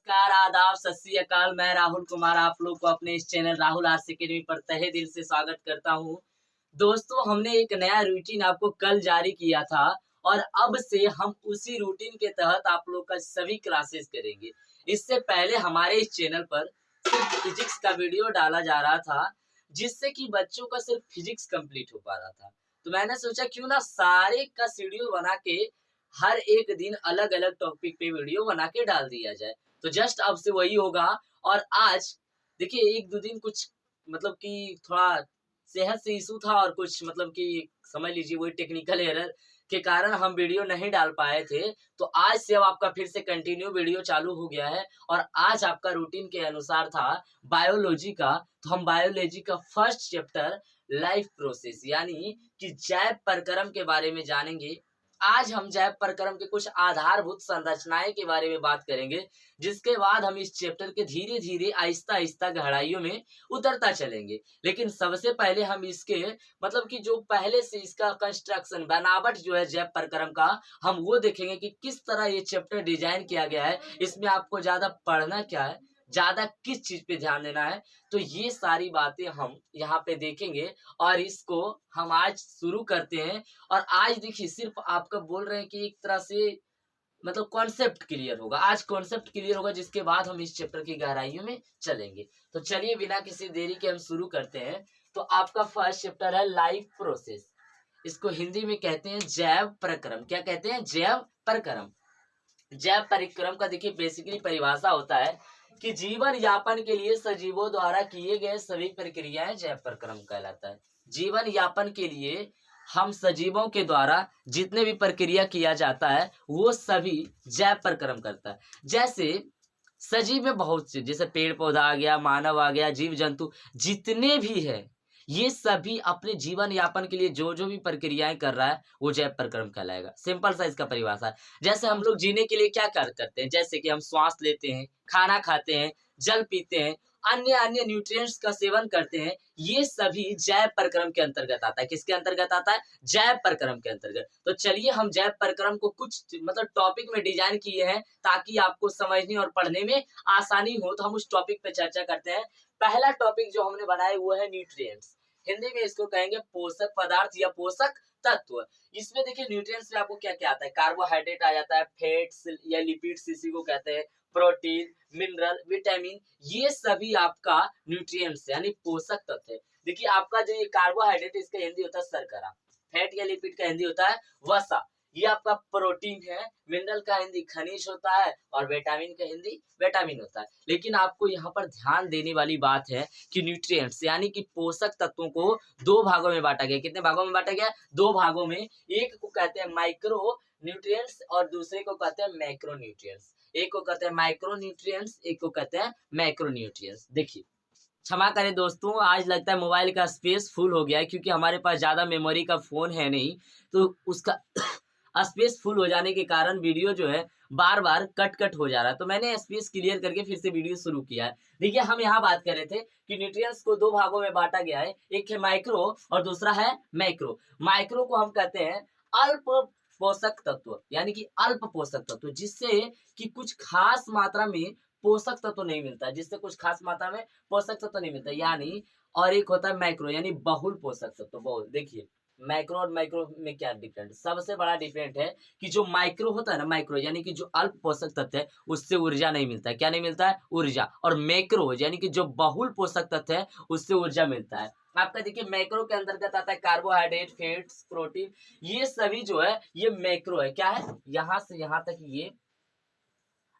नमस्कार, आदाब, सत श्री अकाल। मैं राहुल कुमार आप लोग को अपने इस चैनल राहुल आर्ट्स अकेडमी पर तहे दिल से स्वागत करता हूं। दोस्तों, हमने एक नया रूटीन आपको कल जारी किया था और अब से हम उसी रूटीन के तहत आप लोग का सभी क्लासेस करेंगे। इससे पहले हमारे इस चैनल पर सिर्फ फिजिक्स का वीडियो डाला जा रहा था, जिससे कि बच्चों का सिर्फ फिजिक्स कंप्लीट हो पा रहा था। तो मैंने सोचा क्यों ना सारे का शेड्यूल बना के हर एक दिन अलग अलग टॉपिक पे वीडियो बना के डाल दिया जाए। तो जस्ट अब से वही होगा। और आज देखिए, एक दो दिन कुछ मतलब कि थोड़ा सेहत से इशू था और कुछ मतलब कि समझ लीजिए वही टेक्निकल एरर के कारण हम वीडियो नहीं डाल पाए थे। तो आज से अब आपका फिर से कंटिन्यू वीडियो चालू हो गया है और आज आपका रूटीन के अनुसार था बायोलॉजी का। तो हम बायोलॉजी का फर्स्ट चैप्टर लाइफ प्रोसेस यानी कि जैव प्रक्रम के बारे में जानेंगे। आज हम जैव प्रक्रम के कुछ आधारभूत संरचनाएं के बारे में बात करेंगे, जिसके बाद हम इस चैप्टर के धीरे धीरे आहिस्ता आहिस्ता गहराइयों में उतरता चलेंगे। लेकिन सबसे पहले हम इसके मतलब कि जो पहले से इसका कंस्ट्रक्शन बनावट जो है जैव प्रक्रम का, हम वो देखेंगे कि किस तरह ये चैप्टर डिजाइन किया गया है। इसमें आपको ज्यादा पढ़ना क्या है, ज्यादा किस चीज पे ध्यान देना है, तो ये सारी बातें हम यहाँ पे देखेंगे और इसको हम आज शुरू करते हैं। और आज देखिए, सिर्फ आपका बोल रहे हैं कि एक तरह से मतलब कॉन्सेप्ट क्लियर होगा। आज कॉन्सेप्ट क्लियर होगा, जिसके बाद हम इस चैप्टर की गहराइयों में चलेंगे। तो चलिए बिना किसी देरी के हम शुरू करते हैं। तो आपका फर्स्ट चैप्टर है लाइफ प्रोसेस। इसको हिंदी में कहते हैं जैव प्रक्रम। क्या कहते हैं? जैव प्रक्रम। जैव परिक्रम का देखिए बेसिकली परिभाषा होता है कि जीवन यापन के लिए सजीवों द्वारा किए गए सभी प्रक्रियाएं जैव प्रक्रम कहलाता है। जीवन यापन के लिए हम सजीवों के द्वारा जितने भी प्रक्रिया किया जाता है वो सभी जैव प्रक्रम करता है। जैसे सजीव में बहुत से, जैसे पेड़ पौधा आ गया, मानव आ गया, जीव जंतु जितने भी है, ये सभी अपने जीवन यापन के लिए जो जो भी प्रक्रियाएं कर रहा है वो जैव प्रक्रम कहलाएगा। सिंपल सा इसका परिभाषा है। जैसे हम लोग जीने के लिए क्या कार्य करते हैं, जैसे कि हम श्वास लेते हैं, खाना खाते हैं, जल पीते हैं, अन्य अन्य न्यूट्रिएंट्स का सेवन करते हैं, ये सभी जैव प्रक्रम के अंतर्गत आता है। किसके अंतर्गत आता है? जैव प्रक्रम के अंतर्गत। तो चलिए हम जैव प्रक्रम को कुछ मतलब टॉपिक में डिजाइन किए हैं ताकि आपको समझने और पढ़ने में आसानी हो। तो हम उस टॉपिक पे चर्चा करते हैं। पहला टॉपिक जो हमने बनाया वो है न्यूट्रिएंट्स। हिंदी में इसको कहेंगे पोषक पदार्थ या पोषक तत्व। इसमें देखिए न्यूट्रिएंट्स में आपको क्या क्या आता है? कार्बोहाइड्रेट आ जाता है, फैट्स या लिपिड्स इसी को कहते हैं, प्रोटीन, मिनरल, विटामिन, ये सभी आपका न्यूट्रिएंट्स यानी पोषक तत्व है। देखिए आपका जो ये कार्बोहाइड्रेट, इसका हिंदी होता है शर्करा, फैट या लिपिड का हिंदी होता है वसा, ये आपका प्रोटीन है, मिनरल का हिंदी खनिज होता है और विटामिन का हिंदी विटामिन होता है। लेकिन आपको यहाँ पर ध्यान देने वाली बात है कि न्यूट्रिएंट्स यानी कि पोषक तत्वों को दो भागों में बांटा गया। कितने भागों में बांटा गया? दो भागों में। एक को कहते हैं माइक्रो न्यूट्रिएंट्स और दूसरे को कहते हैं मैक्रो न्यूट्रिएंट्स। एक को कहते हैं माइक्रो न्यूट्रिएंट्स, एक को कहते हैं मैक्रो न्यूट्रिएंट्स। देखिए, क्षमा करें दोस्तों, आज लगता है मोबाइल का स्पेस फुल हो गया है, क्योंकि हमारे पास ज्यादा मेमोरी का फोन है नहीं, तो उसका स्पेस फुल हो जाने के कारण वीडियो जो है बार बार कट कट हो जा रहा है। तो मैंने स्पेस क्लियर करके फिर से वीडियो शुरू किया है। देखिए, हम यहाँ बात कर रहे थे कि न्यूट्रिएंट्स को दो भागों में बांटा गया है, एक है माइक्रो और दूसरा है मैक्रो। माइक्रो को हम कहते हैं अल्प पोषक तत्व यानी कि अल्प पोषक तत्व, जिससे कि कुछ खास मात्रा में पोषक तत्व नहीं मिलता, जिससे कुछ खास मात्रा में पोषक तत्व नहीं मिलता यानी। और एक होता है मैक्रो यानी बहुल पोषक तत्व, बहुल। देखिए मैक्रो और माइक्रो में क्या डिफरेंट? सबसे बड़ा डिफरेंट है कि जो माइक्रो होता है ना, माइक्रो यानी कि जो अल्प पोषक तत्व है उससे ऊर्जा नहीं मिलता है। क्या नहीं मिलता है? ऊर्जा। और मैक्रो यानी कि जो बहुल पोषक तत्व है उससे ऊर्जा मिलता है। आपका देखिए मैक्रो के अंतर्गत आता है कार्बोहाइड्रेट, फैट्स, प्रोटीन, ये सभी जो है ये मैक्रो है। क्या है? यहां से यहां तक ये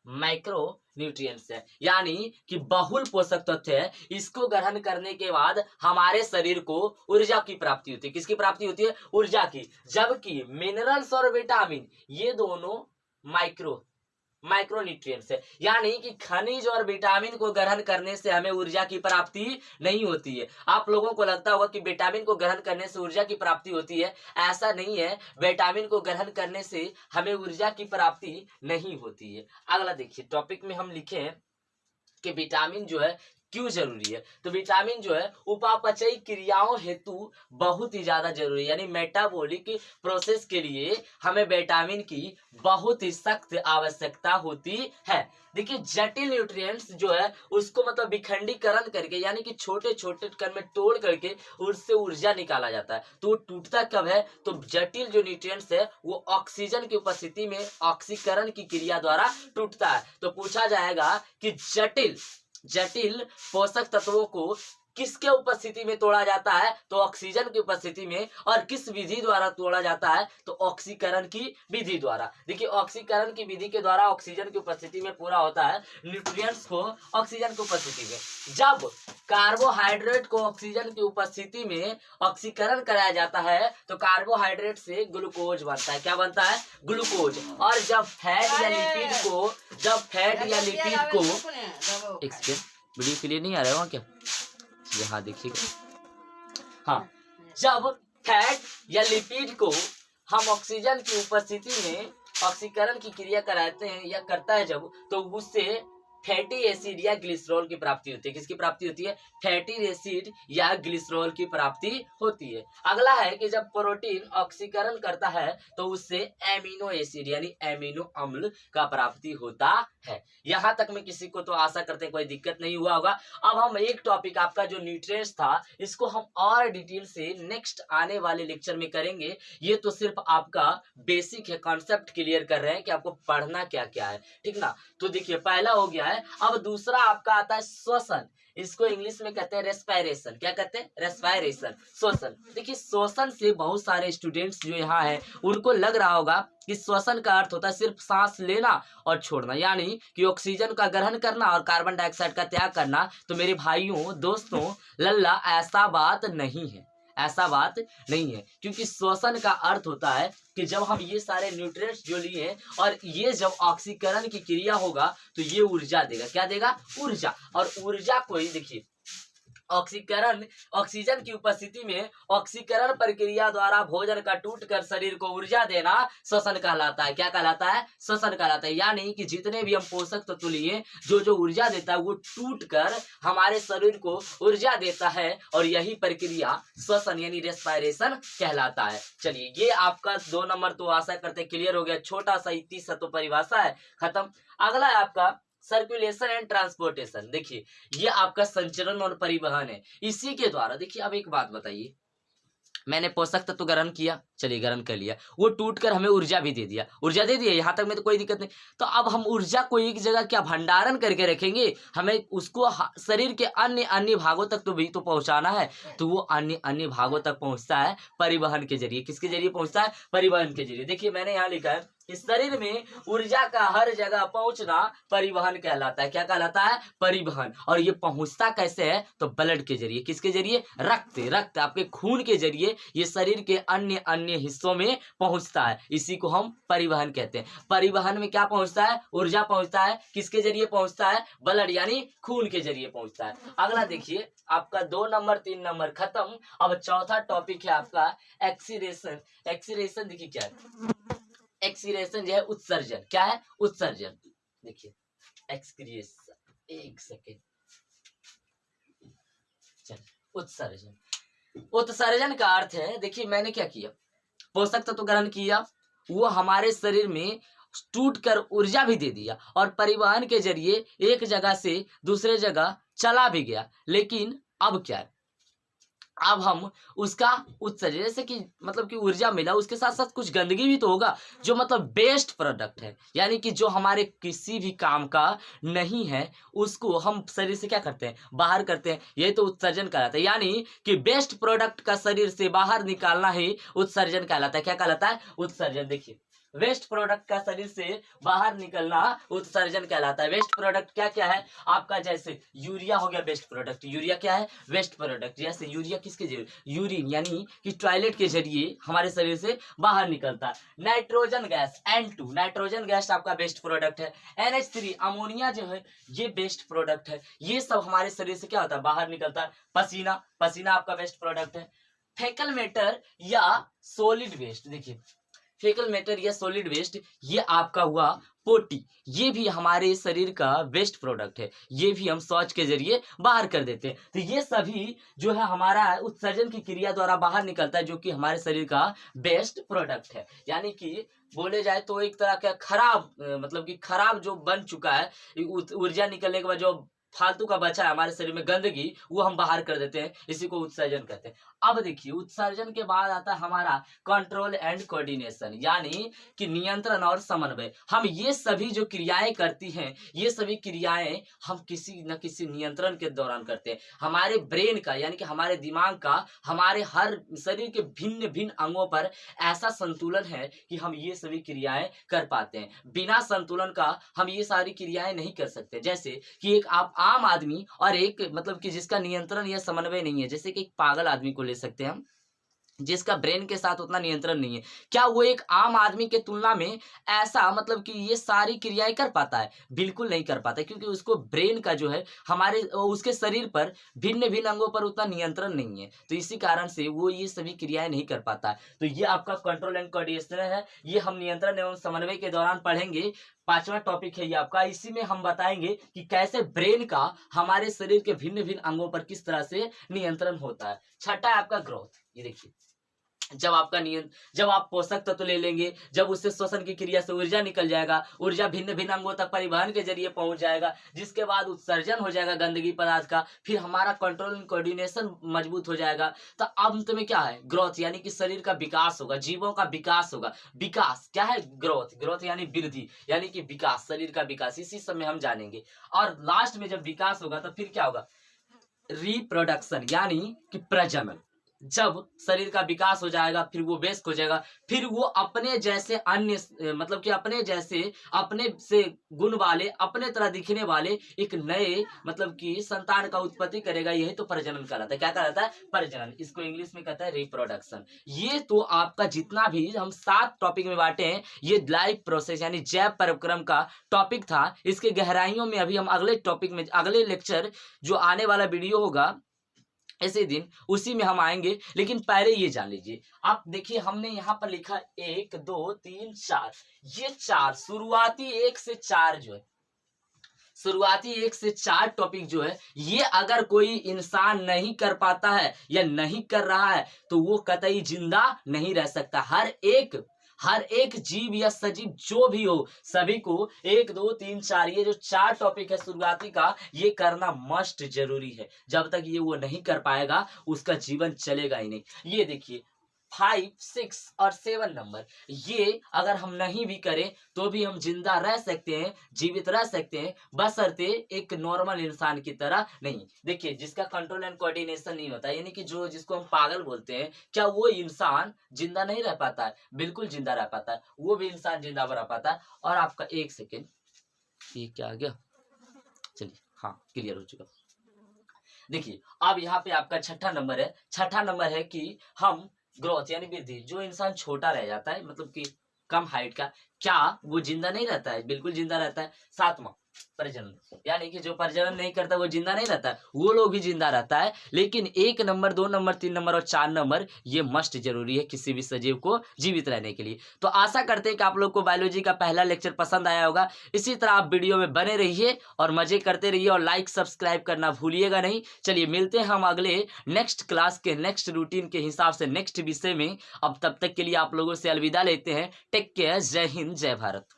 माइक्रो न्यूट्रिएंट्स है, यानी कि बहुल पोषक तत्व है। इसको ग्रहण करने के बाद हमारे शरीर को ऊर्जा की प्राप्ति होती है। किसकी प्राप्ति होती है? ऊर्जा की। जबकि मिनरल्स और विटामिन ये दोनों माइक्रो न्यूट्रिएंट्स है, यानी कि खनिज और विटामिन को ग्रहण करने से हमें ऊर्जा की प्राप्ति नहीं होती है। आप लोगों को लगता होगा कि विटामिन को ग्रहण करने से ऊर्जा की प्राप्ति होती है, ऐसा नहीं है। विटामिन को ग्रहण करने से हमें ऊर्जा की प्राप्ति नहीं होती है। अगला देखिए, टॉपिक में हम लिखे हैं कि विटामिन जो है क्यों जरूरी है? तो विटामिन जो है उपापचयी क्रियाओं हेतु बहुत ही ज्यादा जरूरी है, यानी मेटाबॉलिक प्रोसेस के लिए हमें विटामिन की बहुत ही सख्त आवश्यकता होती है। देखिए जटिल न्यूट्रिएंट्स जो है उसको मतलब विखंडीकरण करके, यानी कि छोटे छोटे कण में तोड़ करके उससे ऊर्जा निकाला जाता है। तो वो टूटता कब है? तो जटिल जो न्यूट्रिएंट्स है वो ऑक्सीजन की उपस्थिति में ऑक्सीकरण की क्रिया द्वारा टूटता है। तो पूछा जाएगा कि जटिल पोषक तत्वों को किसके उपस्थिति में तोड़ा जाता है? तो ऑक्सीजन की उपस्थिति में। और किस विधि द्वारा तोड़ा जाता है? तो ऑक्सीकरण की विधि द्वारा। देखिए ऑक्सीकरण की विधि के द्वारा ऑक्सीजन की उपस्थिति में पूरा होता है न्यूट्रिएंट्स को ऑक्सीजन की उपस्थिति में। जब कार्बोहाइड्रेट को ऑक्सीजन की उपस्थिति में ऑक्सीकरण कराया जाता है तो कार्बोहाइड्रेट से ग्लूकोज बनता है। क्या बनता है? ग्लूकोज। और जब फैट या लिपिड को वीडियो क्लियर नहीं आ रहा है वहाँ क्या? यहाँ देखिएगा। हाँ, जब फैट या लिपिड को हम ऑक्सीजन की उपस्थिति में ऑक्सीकरण की क्रिया कराते हैं या करता है जब, तो उससे फैटी एसिड या ग्लिसरॉल की प्राप्ति होती है। किसकी प्राप्ति होती है? फैटी एसिड या ग्लिसरॉल की प्राप्ति होती है। अगला है कि जब प्रोटीन ऑक्सीकरण करता है तो उससे एमिनो एसिड यानी एमिनो अम्ल का प्राप्ति होता है। यहाँ तक में किसी को तो आशा करते हैं कोई दिक्कत नहीं हुआ होगा। अब हम एक टॉपिक आपका जो न्यूट्रिएंट्स था इसको हम और डिटेल से नेक्स्ट आने वाले लेक्चर में करेंगे। ये तो सिर्फ आपका बेसिक है, कॉन्सेप्ट क्लियर कर रहे हैं कि आपको पढ़ना क्या क्या है, ठीक ना। तो देखिए पहला हो गया है। अब दूसरा आपका आता है श्वसन। इसको इंग्लिश में कहते हैं रेस्पायरेशन। क्या कहते हैं? रेस्पायरेशन, श्वसन। देखिए श्वसन से बहुत सारे स्टूडेंट्स जो यहाँ है उनको लग रहा होगा कि श्वसन का अर्थ होता है सिर्फ सांस लेना और छोड़ना, यानी कि ऑक्सीजन का ग्रहण करना और कार्बन डाइऑक्साइड का त्याग करना। तो मेरे भाइयों दोस्तों लल्ला ऐसा बात नहीं है, ऐसा बात नहीं है। क्योंकि श्वसन का अर्थ होता है कि जब हम ये सारे न्यूट्रिएंट्स जो लिए और ये जब ऑक्सीकरण की क्रिया होगा तो ये ऊर्जा देगा। क्या देगा? ऊर्जा। और ऊर्जा को ही देखिए ऑक्सीजन की उपस्थिति में ऑक्सीकरण प्रक्रिया द्वारा भोजन का टूटकर शरीर को ऊर्जा देना श्वसन कहलाता है। क्या कहलाता है? श्वसन कहलाता है। यानी कि जितने भी हम पोषक तत्व लिए जो ऊर्जा देता है वो टूटकर हमारे शरीर को ऊर्जा देता है और यही प्रक्रिया श्वसन यानी रेस्पायरेशन कहलाता है। चलिए ये आपका 2 नंबर तो आशा करते क्लियर हो गया। छोटा सा 30 तो परिभाषा है, खत्म। अगला है आपका सर्कुलेशन एंड ट्रांसपोर्टेशन। देखिए ये आपका संचरण और परिवहन है। इसी के द्वारा देखिए अब एक बात बताइए, मैंने पोषक तत्व ग्रहण किया, चलिए ग्रहण कर लिया, वो टूटकर हमें ऊर्जा भी दे दिया, ऊर्जा दे दिया, यहाँ तक में तो कोई दिक्कत नहीं। तो अब हम ऊर्जा को एक जगह क्या भंडारण करके रखेंगे? हमें उसको शरीर के अन्य अन्य भागों तक तो भी तो पहुंचाना है। तो वो अन्य अन्य भागों तक पहुंचता है परिवहन के जरिए। किसके जरिए पहुंचता है? परिवहन के जरिए। देखिए मैंने यहाँ लिखा है इस शरीर में ऊर्जा का हर जगह पहुंचना परिवहन कहलाता है। क्या कहलाता है? परिवहन। और ये पहुंचता कैसे है? तो ब्लड के जरिए। किसके जरिए? रक्त आपके खून के जरिए ये शरीर के अन्य अन्य हिस्सों में पहुंचता है। इसी को हम परिवहन कहते हैं। परिवहन में क्या पहुंचता है? ऊर्जा पहुंचता है। किसके जरिए पहुंचता है? ब्लड यानी खून के जरिए पहुंचता है। अगला देखिए आपका 2 नंबर 3 नंबर खत्म। अब चौथा टॉपिक है आपका एक्सीरेशन। एक्सीरेशन देखिए क्या है? एक्सीरेशन जो है उत्सर्जन। क्या है? उत्सर्जन। देखिए एक्सक्रिएशन, एक सेकेंड, चल उत्सर्जन का अर्थ है, देखिए मैंने क्या किया, पोषक तत्व ग्रहण किया, वो हमारे शरीर में टूटकर ऊर्जा भी दे दिया और परिवहन के जरिए एक जगह से दूसरे जगह चला भी गया। लेकिन अब क्या है? अब हम उसका उत्सर्जन, जैसे कि मतलब कि ऊर्जा मिला, उसके साथ साथ कुछ गंदगी भी तो होगा जो मतलब बेस्ट प्रोडक्ट है, यानी कि जो हमारे किसी भी काम का नहीं है उसको हम शरीर से क्या करते हैं? बाहर करते हैं। ये तो उत्सर्जन कहलाता है। यानी कि बेस्ट प्रोडक्ट का शरीर से बाहर निकालना ही उत्सर्जन कहलाता है। क्या कहलाता है? उत्सर्जन। देखिए वेस्ट प्रोडक्ट का शरीर से बाहर निकलना उत्सर्जन कहलाता है। वेस्ट प्रोडक्ट क्या क्या है आपका? जैसे यूरिया हो गया बेस्ट प्रोडक्ट। यूरिया क्या है? Waste product. जैसे यूरिया किसके जरिए? यूरिन यानी कि टॉयलेट के जरिए हमारे शरीर से बाहर निकलता है। Nitrogen gas N2, nitrogen gas आपका बेस्ट प्रोडक्ट है। NH3 अमोनिया जो है ये बेस्ट प्रोडक्ट है। ये सब हमारे शरीर से क्या होता है? बाहर निकलता है। पसीना आपका बेस्ट प्रोडक्ट है। फेकल मैटर या सॉलिड वेस्ट, देखिए फेकल मैटर या सॉलिड वेस्ट, ये आपका हुआ पोटी, ये भी हमारे शरीर का वेस्ट प्रोडक्ट है, ये भी हम शौच के जरिए बाहर कर देते हैं। तो ये सभी जो है हमारा उत्सर्जन की क्रिया द्वारा बाहर निकलता है, जो कि हमारे शरीर का वेस्ट प्रोडक्ट है। यानी कि बोले जाए तो एक तरह का खराब मतलब कि खराब जो बन चुका है, ऊर्जा निकलने के बाद जो फालतू का बचा है हमारे शरीर में गंदगी, वो हम बाहर कर देते हैं, इसी को उत्सर्जन कहते हैं। अब देखिए उत्सर्जन के बाद आता है हमारा कंट्रोल एंड कोऑर्डिनेशन, यानी कि नियंत्रण और समन्वय। हम ये सभी जो क्रियाएं करती हैं, ये सभी क्रियाएं हम किसी न किसी नियंत्रण के दौरान करते हैं। हमारे ब्रेन का यानी कि हमारे दिमाग का हमारे हर शरीर के भिन्न भिन्न अंगों पर ऐसा संतुलन है कि हम ये सभी क्रियाएं कर पाते हैं। बिना संतुलन का हम ये सारी क्रियाएं नहीं कर सकते। जैसे कि एक आप आम आदमी और एक मतलब कि जिसका नियंत्रण या समन्वय नहीं है, जैसे कि एक पागल आदमी को ले सकते हैं हम, जिसका ब्रेन के साथ उतना नियंत्रण नहीं है, क्या वो एक आम आदमी के तुलना में ऐसा मतलब कि ये सारी क्रियाएं कर पाता है? बिल्कुल नहीं कर पाता, क्योंकि उसको ब्रेन का जो है हमारे उसके शरीर पर भिन्न भिन्न अंगों पर उतना नियंत्रण नहीं है, तो इसी कारण से वो ये सभी क्रियाएं नहीं कर पाता है। तो ये आपका कंट्रोल एंड कोऑर्डिनेशन है, ये हम नियंत्रण एवं समन्वय के दौरान पढ़ेंगे। 5वां टॉपिक है ये आपका। इसी में हम बताएंगे कि कैसे ब्रेन का हमारे शरीर के भिन्न भिन्न अंगों पर किस तरह से नियंत्रण होता है। 6वां है आपका ग्रोथ। ये देखिए जब आप पोषक तत्व ले लेंगे, जब उससे श्वसन की क्रिया से ऊर्जा निकल जाएगा, ऊर्जा भिन्न भिन्न अंगों तक परिवहन के जरिए पहुंच जाएगा, जिसके बाद उत्सर्जन हो जाएगा गंदगी पदार्थ का, फिर हमारा कंट्रोल एंड कोऑर्डिनेशन मजबूत हो जाएगा। तो अंत में क्या है? ग्रोथ, यानी कि शरीर का विकास होगा, जीवों का विकास होगा। विकास क्या है? ग्रोथ यानी वृद्धि, यानी कि विकास, शरीर का विकास, इसी समय हम जानेंगे। और लास्ट में जब विकास होगा तो फिर क्या होगा? रिप्रोडक्शन, यानी कि प्रजनन। जब शरीर का विकास हो जाएगा, फिर वो वयस्क हो जाएगा, फिर वो अपने जैसे अन्य मतलब कि अपने जैसे अपने से गुण वाले, अपने तरह दिखने वाले एक नए मतलब कि संतान का उत्पत्ति करेगा। यही तो प्रजनन कहलाता है। क्या कहलाता है? प्रजनन। इसको इंग्लिश में कहता है रिप्रोडक्शन। ये तो आपका जितना भी हम 7 टॉपिक में बांटे हैं, ये लाइफ प्रोसेस यानी जैव परिक्रम का टॉपिक था। इसके गहराइयों में अभी हम अगले टॉपिक में, अगले लेक्चर जो आने वाला वीडियो होगा ऐसे दिन, उसी में हम आएंगे। लेकिन पहले ये जान लीजिए, आप देखिए हमने यहाँ पर लिखा 1 2 3 4, ये 4 शुरुआती 1 से 4 जो है, शुरुआती 1 से 4 टॉपिक जो है, ये अगर कोई इंसान नहीं कर पाता है या नहीं कर रहा है तो वो कतई जिंदा नहीं रह सकता। हर एक जीव या सजीव जो भी हो, सभी को 1 2 3 4 ये जो 4 टॉपिक है शुरुआती का, ये करना मस्ट जरूरी है। जब तक ये वो नहीं कर पाएगा उसका जीवन चलेगा ही नहीं। ये देखिए 5 6 और 7 नंबर, ये अगर हम नहीं भी करें तो भी हम जिंदा रह सकते हैं, जीवित रह सकते हैं, बशर्ते एक नॉर्मल इंसान की तरह नहीं। देखिए जिसका कंट्रोल एंड कोऑर्डिनेशन नहीं होता, यानी कि जो जिसको हम पागल बोलते हैं, क्या वो इंसान जिंदा नहीं रह पाता है? बिल्कुल जिंदा रह पाता है, वो भी इंसान जिंदा रह पाता है। और आपका 1 सेकेंड, ये क्या आ गया? चलिए हाँ, क्लियर हो चुका। देखिए अब यहाँ पे आपका 6ठा नंबर है। 6ठा नंबर है कि हम ग्रोथ यानी वृद्धि, जो इंसान छोटा रह जाता है मतलब कि कम हाइट का, क्या वो जिंदा नहीं रहता है? बिल्कुल जिंदा रहता है। 7वां प्रजनन, यानी कि जो प्रजनन नहीं करता वो जिंदा नहीं रहता है, वो लोग भी जिंदा रहता है। लेकिन 1 नंबर 2 नंबर 3 नंबर और 4 नंबर ये मस्ट जरूरी है किसी भी सजीव को जीवित रहने के लिए। तो आशा करते हैं कि आप लोग को बायोलॉजी का पहला लेक्चर पसंद आया होगा। इसी तरह आप वीडियो में बने रहिए और मजे करते रहिए, और लाइक सब्सक्राइब करना भूलिएगा नहीं। चलिए मिलते हैं हम अगले नेक्स्ट क्लास के नेक्स्ट रूटीन के हिसाब से नेक्स्ट विषय में। अब तब तक के लिए आप लोगों से अलविदा लेते हैं। टेक केयर, जय हिंद, जय भारत।